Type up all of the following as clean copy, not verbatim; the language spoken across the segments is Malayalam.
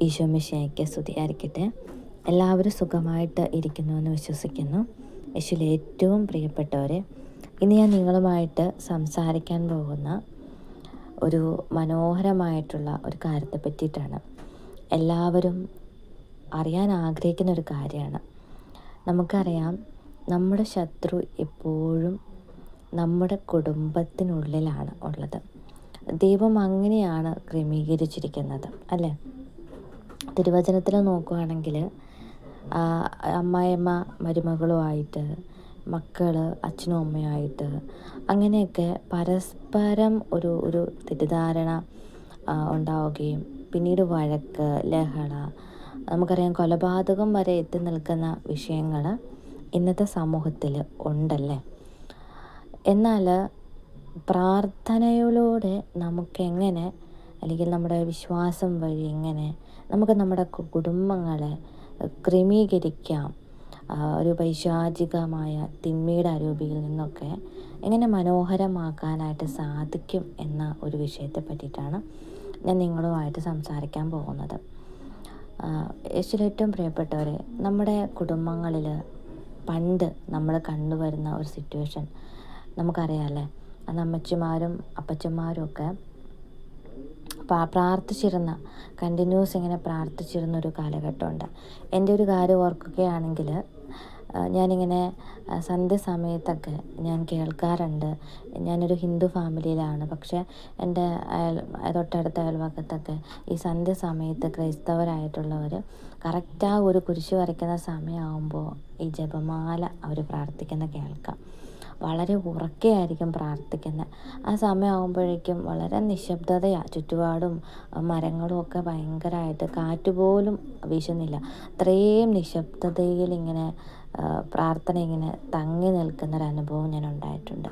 ഈശോ മിശിഹായ്ക്ക് സ്തുതിയായിരിക്കട്ടെ. എല്ലാവരും സുഖമായിട്ട് ഇരിക്കുന്നുവെന്ന് വിശ്വസിക്കുന്നു. യേശുവിൽ ഏറ്റവും പ്രിയപ്പെട്ടവരെ, ഇന്ന് ഞാൻ നിങ്ങളുമായിട്ട് സംസാരിക്കാൻ പോകുന്ന ഒരു മനോഹരമായിട്ടുള്ള ഒരു കാര്യത്തെ പറ്റിയിട്ടാണ്. എല്ലാവരും അറിയാൻ ആഗ്രഹിക്കുന്ന ഒരു കാര്യമാണ്. നമുക്കറിയാം, നമ്മുടെ ശത്രു എപ്പോഴും നമ്മുടെ കുടുംബത്തിനുള്ളിലാണ് ഉള്ളത്. ദൈവം അങ്ങനെയാണ് ക്രമീകരിച്ചിരിക്കുന്നത്, അല്ലേ? തിരുവചനത്തിൽ നോക്കുകയാണെങ്കിൽ അമ്മായിയമ്മ മരുമകളുമായിട്ട്, മക്കൾ അച്ഛനും അമ്മയുമായിട്ട്, അങ്ങനെയൊക്കെ പരസ്പരം ഒരു തെറ്റിദ്ധാരണ ഉണ്ടാവുകയും പിന്നീട് വഴക്ക്, ലഹള, നമുക്കറിയാം കൊലപാതകം വരെ എത്തി നിൽക്കുന്ന വിഷയങ്ങൾ ഇന്നത്തെ സമൂഹത്തിൽ ഉണ്ടല്ലേ. എന്നാൽ പ്രാർത്ഥനയിലൂടെ നമുക്കെങ്ങനെ, അല്ലെങ്കിൽ നമ്മുടെ വിശ്വാസം വഴി എങ്ങനെ നമുക്ക് നമ്മുടെ കുടുംബങ്ങളെ ക്രമീകരിക്കാം, ഒരു പൈശാചികമായ തിന്മയുടെ അരൂപിയിൽ നിന്നൊക്കെ എങ്ങനെ മനോഹരമാക്കാനായിട്ട് സാധിക്കും എന്ന ഒരു വിഷയത്തെ പറ്റിയിട്ടാണ് ഞാൻ നിങ്ങളുമായിട്ട് സംസാരിക്കാൻ പോകുന്നത്. ഏറ്റവും പ്രിയപ്പെട്ടവരെ, നമ്മുടെ കുടുംബങ്ങളിൽ പണ്ട് നമ്മൾ കണ്ടുവരുന്ന ഒരു സിറ്റുവേഷൻ നമുക്കറിയാമല്ലേ. അന്ന് അമ്മച്ചിമാരും അപ്പച്ചന്മാരും ഒക്കെ പ്രാർത്ഥിച്ചിരുന്ന, കണ്ടിന്യൂസ് ഇങ്ങനെ പ്രാർത്ഥിച്ചിരുന്ന ഒരു കാലഘട്ടമുണ്ട്. എൻ്റെ ഒരു കാര്യം ഓർക്കുകയാണെങ്കിൽ, ഞാനിങ്ങനെ സന്ധ്യ സമയത്തൊക്കെ ഞാൻ കേൾക്കാറുണ്ട്. ഞാനൊരു ഹിന്ദു ഫാമിലിയിലാണ്, പക്ഷേ എൻ്റെ തൊട്ടടുത്ത അയൽവക്കത്തൊക്കെ ഈ സന്ധ്യ സമയത്ത് ക്രൈസ്തവരായിട്ടുള്ളവർ കറക്റ്റ് ഒരു കുരിശ് വരയ്ക്കുന്ന സമയമാകുമ്പോൾ ഈ ജപമാല അവർ പ്രാർത്ഥിക്കുന്ന കേൾക്കാം. വളരെ ഉറക്കെയായിരിക്കും പ്രാർത്ഥിക്കുന്നത്. ആ സമയമാകുമ്പോഴേക്കും വളരെ നിശബ്ദതയാണ്. ചുറ്റുപാടും മരങ്ങളും ഒക്കെ ഭയങ്കരമായിട്ട്, കാറ്റുപോലും വീശുന്നില്ല. അത്രയും നിശബ്ദതയിൽ ഇങ്ങനെ പ്രാർത്ഥന ഇങ്ങനെ തങ്ങി നിൽക്കുന്നൊരനുഭവം ഞാൻ ഉണ്ടായിട്ടുണ്ട്.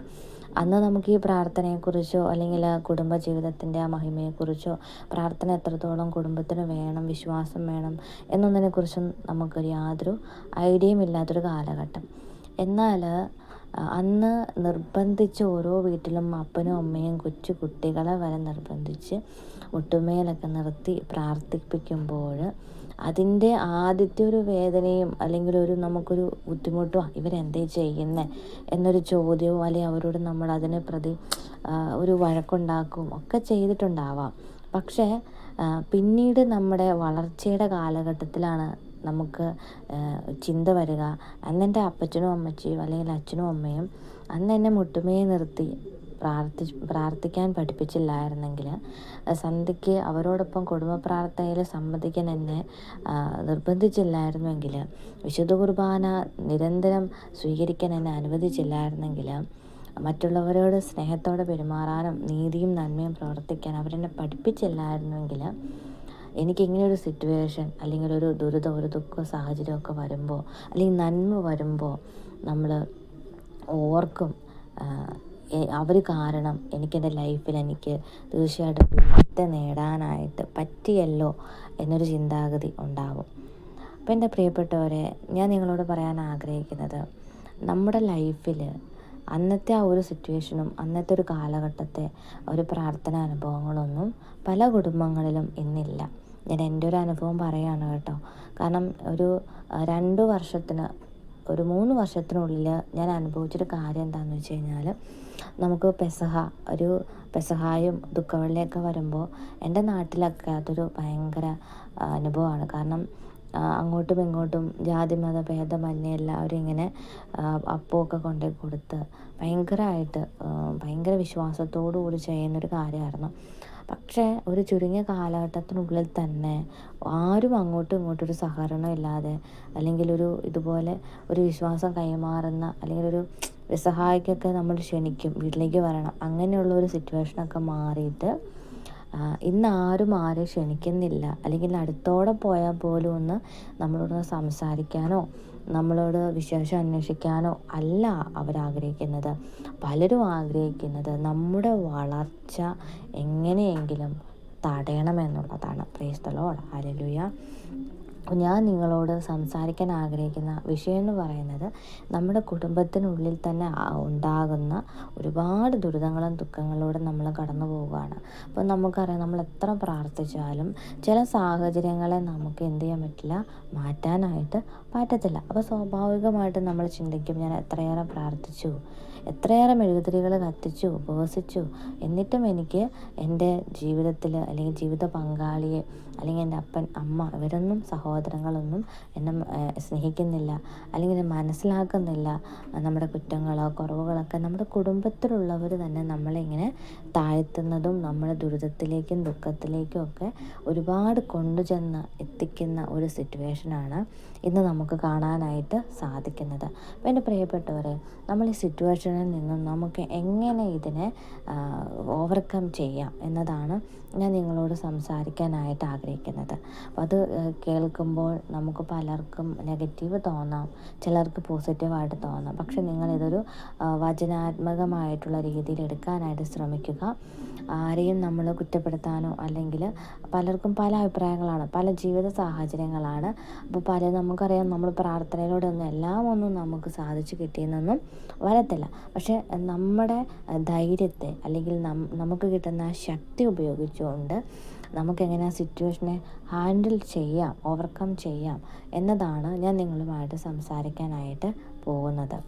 അന്ന് നമുക്ക് ഈ പ്രാർത്ഥനയെക്കുറിച്ചോ അല്ലെങ്കിൽ കുടുംബജീവിതത്തിൻ്റെ ആ മഹിമയെക്കുറിച്ചോ, പ്രാർത്ഥന എത്രത്തോളം കുടുംബത്തിന് വേണം, വിശ്വാസം വേണം എന്നൊന്നിനെക്കുറിച്ചും നമുക്കൊരു യാതൊരു ഐഡിയയും ഇല്ലാത്തൊരു കാലഘട്ടം. എന്നാൽ അന്ന് നിർബന്ധിച്ച് ഓരോ വീട്ടിലും അപ്പനും അമ്മയും കൊച്ചു കുട്ടികളെ വരെ നിർബന്ധിച്ച് മുട്ടുമേലൊക്കെ നിർത്തി പ്രാർത്ഥിപ്പിക്കുമ്പോൾ അതിൻ്റെ ആദ്യത്തെ ഒരു വേദനയും അല്ലെങ്കിൽ നമുക്കൊരു ബുദ്ധിമുട്ടോ, ഇവരെന്തേ ചെയ്യുന്നത് എന്നൊരു ചോദ്യവും, അല്ലെങ്കിൽ അവരോട് നമ്മൾ അതിനെ പ്രതി ഒരു വഴക്കുണ്ടാക്കും ഒക്കെ ചെയ്തിട്ടുണ്ടാവാം. പക്ഷേ പിന്നീട് നമ്മുടെ വളർച്ചയുടെ കാലഘട്ടത്തിലാണ് നമുക്ക് ചിന്ത വരിക, അന്നെൻ്റെ അപ്പച്ചനും അമ്മച്ചിയും അല്ലെങ്കിൽ അച്ഛനും അമ്മയും അന്ന് എന്നെ മുട്ടുമേ നിർത്തി പ്രാർത്ഥിക്കാൻ പഠിപ്പിച്ചില്ലായിരുന്നെങ്കിൽ, സന്ധ്യയ്ക്ക് അവരോടൊപ്പം കുടുംബ പ്രാർത്ഥനയിൽ സംബന്ധിക്കാൻ എന്നെ നിർബന്ധിച്ചില്ലായിരുന്നെങ്കിൽ, വിശുദ്ധ കുർബാന നിരന്തരം സ്വീകരിക്കാൻ എന്നെ അനുവദിച്ചില്ലായിരുന്നെങ്കിൽ, മറ്റുള്ളവരോട് സ്നേഹത്തോടെ പെരുമാറാനും നീതിയും നന്മയും പ്രവർത്തിക്കാൻ അവരെന്നെ പഠിപ്പിച്ചില്ലായിരുന്നെങ്കിൽ, എനിക്കിങ്ങനെയൊരു സിറ്റുവേഷൻ അല്ലെങ്കിൽ ഒരു ദുരിതം, ഒരു ദുഃഖ സാഹചര്യമൊക്കെ വരുമ്പോൾ, അല്ലെങ്കിൽ നന്മ വരുമ്പോൾ നമ്മൾ ഓർക്കും, അവർ കാരണം എനിക്കെൻ്റെ ലൈഫിൽ എനിക്ക് തീർച്ചയായിട്ടും വിജയത്തെ നേടാനായിട്ട് പറ്റിയല്ലോ എന്നൊരു ചിന്താഗതി ഉണ്ടാവും. അപ്പം എൻ്റെ പ്രിയപ്പെട്ടവരെ, ഞാൻ നിങ്ങളോട് പറയാൻ ആഗ്രഹിക്കുന്നത്, നമ്മുടെ ലൈഫിൽ അന്നത്തെ ആ ഒരു സിറ്റുവേഷനും അന്നത്തെ ഒരു കാലഘട്ടത്തെ ഒരു പ്രാർത്ഥന അനുഭവങ്ങളൊന്നും പല കുടുംബങ്ങളിലും ഇന്നില്ല. ഞാൻ എൻ്റെ ഒരു അനുഭവം പറയുകയാണ് കേട്ടോ. കാരണം ഒരു 2 വർഷത്തിന്, ഒരു 3 വർഷത്തിനുള്ളിൽ ഞാൻ അനുഭവിച്ചൊരു കാര്യം എന്താണെന്ന് വെച്ച് കഴിഞ്ഞാൽ, നമുക്ക് പെസഹായും ദുഃഖവെള്ളിയൊക്കെ വരുമ്പോൾ എൻ്റെ നാട്ടിലൊക്കെ അതൊരു ഭയങ്കര അനുഭവമാണ്. കാരണം അങ്ങോട്ടും ഇങ്ങോട്ടും ജാതി മത ഭേദമന്യേ എല്ലാവരും ഇങ്ങനെ അപ്പമൊക്കെ കൊണ്ടുപോയി കൊടുത്ത് ഭയങ്കര വിശ്വാസത്തോടു കൂടി ചെയ്യുന്നൊരു കാര്യമായിരുന്നു. പക്ഷേ ഒരു ചുരുങ്ങിയ കാലഘട്ടത്തിനുള്ളിൽ തന്നെ ആരും അങ്ങോട്ടും ഇങ്ങോട്ടും ഒരു സഹകരണം ഇല്ലാതെ, അല്ലെങ്കിൽ ഇതുപോലെ ഒരു വിശ്വാസം കൈമാറുന്ന, അല്ലെങ്കിൽ ഒരു സഹായിക്കൊക്കെ നമ്മൾ ക്ഷണിക്കും, വീട്ടിലേക്ക് വരണം, അങ്ങനെയുള്ള ഒരു സിറ്റുവേഷനൊക്കെ മാറിയിട്ട് ഇന്ന് ആരും ആരെയും ക്ഷണിക്കുന്നില്ല. അല്ലെങ്കിൽ അടുത്തോടെ പോയാൽ പോലും ഒന്ന് നമ്മളോട് സംസാരിക്കാനോ നമ്മളോട് വിശേഷം അന്വേഷിക്കാനോ അല്ല അവരാഗ്രഹിക്കുന്നത്. പലരും ആഗ്രഹിക്കുന്നത് നമ്മുടെ വളർച്ച എങ്ങനെയെങ്കിലും തടയണമെന്നുള്ളതാണ്. Praise the Lord, hallelujah. ഞാൻ നിങ്ങളോട് സംസാരിക്കാൻ ആഗ്രഹിക്കുന്ന വിഷയം എന്ന് പറയുന്നത് നമ്മുടെ കുടുംബത്തിനുള്ളിൽ തന്നെ ഉണ്ടാകുന്ന ഒരുപാട് ദുരിതങ്ങളും ദുഃഖങ്ങളിലൂടെ നമ്മൾ കടന്നു പോവുകയാണ്. അപ്പോൾ നമുക്കറിയാം, നമ്മൾ എത്ര പ്രാർത്ഥിച്ചാലും ചില സാഹചര്യങ്ങളെ നമുക്ക് എന്ത് ചെയ്യാൻ പറ്റില്ല, മാറ്റാനായിട്ട് പറ്റത്തില്ല. അപ്പോൾ സ്വാഭാവികമായിട്ടും നമ്മൾ ചിന്തിക്കും, ഞാൻ എത്രയേറെ പ്രാർത്ഥിച്ചു, എത്രയേറെ മെഴുകുതിരികൾ കത്തിച്ചു, ഉപവസിച്ചു, എന്നിട്ടും എനിക്ക് എൻ്റെ ജീവിതത്തിൽ അല്ലെങ്കിൽ ജീവിത പങ്കാളിയെ അല്ലെങ്കിൽ എൻ്റെ അപ്പൻ അമ്മ ഇവരൊന്നും സഹോദരങ്ങളൊന്നും എന്നെ സ്നേഹിക്കുന്നില്ല, അല്ലെങ്കിൽ എന്നെ മനസ്സിലാക്കുന്നില്ല. നമ്മുടെ കുറ്റങ്ങളോ കുറവുകളൊക്കെ നമ്മുടെ കുടുംബത്തിലുള്ളവർ തന്നെ നമ്മളെ ഇങ്ങനെ താഴ്ത്തുന്നതും നമ്മുടെ ദുരിതത്തിലേക്കും ദുഃഖത്തിലേക്കും ഒക്കെ ഒരുപാട് കൊണ്ടുചെന്ന് എത്തിക്കുന്ന ഒരു സിറ്റുവേഷനാണ് ഇന്ന് നമുക്ക് കാണാനായിട്ട് സാധിക്കുന്നത്. അപ്പോൾ എൻ്റെ പ്രിയപ്പെട്ടവരെ, നമ്മൾ ഈ സിറ്റുവേഷനിൽ നിന്നും നമുക്ക് എങ്ങനെ ഇതിനെ ഓവർകം ചെയ്യാം എന്നതാണ് ഞാൻ നിങ്ങളോട് സംസാരിക്കാനായിട്ട് ആഗ്രഹിക്കുന്നത്. അപ്പോൾ അത് കേൾക്കുമ്പോൾ നമുക്ക് പലർക്കും നെഗറ്റീവ് തോന്നാം, ചിലർക്ക് പോസിറ്റീവായിട്ട് തോന്നാം. പക്ഷെ നിങ്ങളിതൊരു വചനാത്മകമായിട്ടുള്ള രീതിയിൽ എടുക്കാനായിട്ട് ശ്രമിക്കുക. ആരെയും നമ്മൾ കുറ്റപ്പെടുത്താനോ, അല്ലെങ്കിൽ പലർക്കും പല അഭിപ്രായങ്ങളാണ്, പല ജീവിത സാഹചര്യങ്ങളാണ്. അപ്പോൾ നമുക്കറിയാം, നമ്മൾ പ്രാർത്ഥനയിലൂടെ എല്ലാം നമുക്ക് സാധിച്ചു കിട്ടിയെന്നൊന്നും വരത്തില്ല. പക്ഷെ നമ്മുടെ ധൈര്യത്തെ അല്ലെങ്കിൽ നമുക്ക് കിട്ടുന്ന ശക്തി ഉപയോഗിച്ചുകൊണ്ട് നമുക്കെങ്ങനെ ആ സിറ്റുവേഷനെ ഹാൻഡിൽ ചെയ്യാം, ഓവർകം ചെയ്യാം എന്നതാണ് ഞാൻ നിങ്ങളുമായിട്ട് സംസാരിക്കാനായിട്ട് പോകുന്നത്.